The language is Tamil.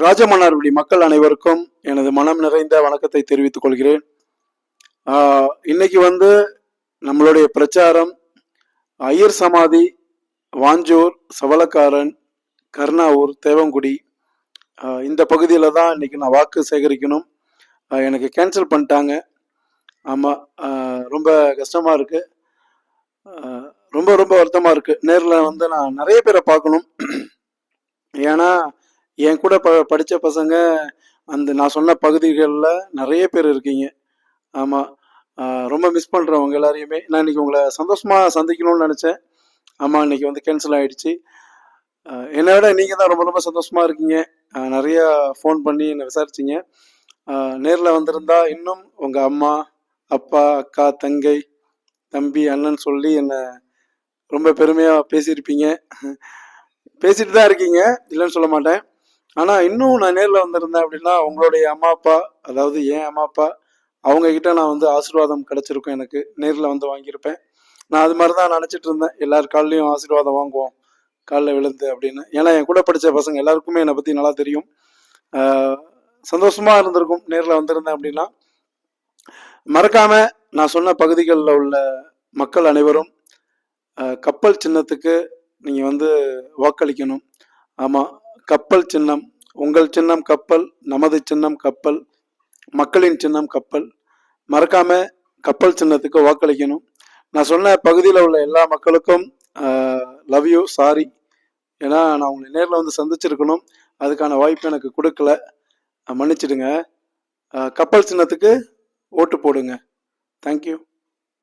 ராஜமன்னார்குடி மக்கள் அனைவருக்கும் எனது மனம் நிறைந்த வணக்கத்தை தெரிவித்துக் கொள்கிறேன். இன்னைக்கு நம்மளுடைய பிரச்சாரம் ஐயர் சமாதி, வாஞ்சூர், சவளக்காரன், கர்ணாவூர், தேவங்குடி இந்த பகுதியில தான் இன்னைக்கு நான் வாக்கு சேகரிக்கணும். எனக்கு கேன்சல் பண்ணிட்டாங்க. ஆமாம், ரொம்ப கஷ்டமா இருக்கு, ரொம்ப ரொம்ப வருத்தமா இருக்கு. நேரில் நான் நிறைய பேரை பார்க்கணும். ஏன்னா என் கூட படித்த பசங்க நான் சொன்ன பகுதிகளில் நிறைய பேர் இருக்கீங்க. ஆமாம், ரொம்ப மிஸ் பண்ணுறவங்க எல்லாரையுமே. நான் இன்னைக்கு உங்களை சந்தோஷமாக சந்திக்கணும்னு நினச்சேன். ஆமாம், இன்னைக்கு கேன்சல் ஆகிடுச்சு. என்னை விட நீங்கள் தான் ரொம்ப ரொம்ப சந்தோஷமாக இருக்கீங்க. நிறையா ஃபோன் பண்ணி என்னை விசாரிச்சிங்க. நேரில் வந்திருந்தா இன்னும் உங்கள் அம்மா, அப்பா, அக்கா, தங்கை, தம்பி, அண்ணன் சொல்லி என்னை ரொம்ப பெருமையாக பேசியிருப்பீங்க. பேசிட்டு தான் இருக்கீங்க, இல்லைன்னு சொல்ல மாட்டேன். ஆனால் இன்னும் நான் நேரில் வந்திருந்தேன் அப்படின்னா உங்களுடைய அம்மா அப்பா, அதாவது என் அம்மா அப்பா, அவங்கக்கிட்ட நான் ஆசீர்வாதம் கிடச்சிருக்கும். எனக்கு நேரில் வாங்கியிருப்பேன். நான் அது மாதிரி தான் நினச்சிட்டு இருந்தேன். எல்லார் காலையும் ஆசீர்வாதம் வாங்குவோம் காலில் விழுந்து அப்படின்னு. ஏன்னா என் கூட படித்த பசங்க எல்லாருக்குமே என்னை பற்றி நல்லா தெரியும். சந்தோஷமாக இருந்திருக்கும் நேரில் வந்திருந்தேன் அப்படின்னா. மறக்காமல் நான் சொன்ன பகுதிகளில் உள்ள மக்கள் அனைவரும் கப்பல் சின்னத்துக்கு நீங்கள் வாக்களிக்கணும். ஆமாம், கப்பல் சின்னம். உங்கள் சின்னம் கப்பல், நமது சின்னம் கப்பல், மக்களின் சின்னம் கப்பல். மறக்காம கப்பல் சின்னத்துக்கு வாக்களிக்கணும். நான் சொன்ன பகுதியில் உள்ள எல்லா மக்களுக்கும் லவ் யூ, சாரி. ஏன்னா நான் உங்களை நேரில் சந்திச்சிருக்கணும், அதுக்கான வாய்ப்பு எனக்கு கொடுக்கல, மன்னிச்சிடுங்க. கப்பல் சின்னத்துக்கு ஓட்டு போடுங்க. தேங்க்யூ.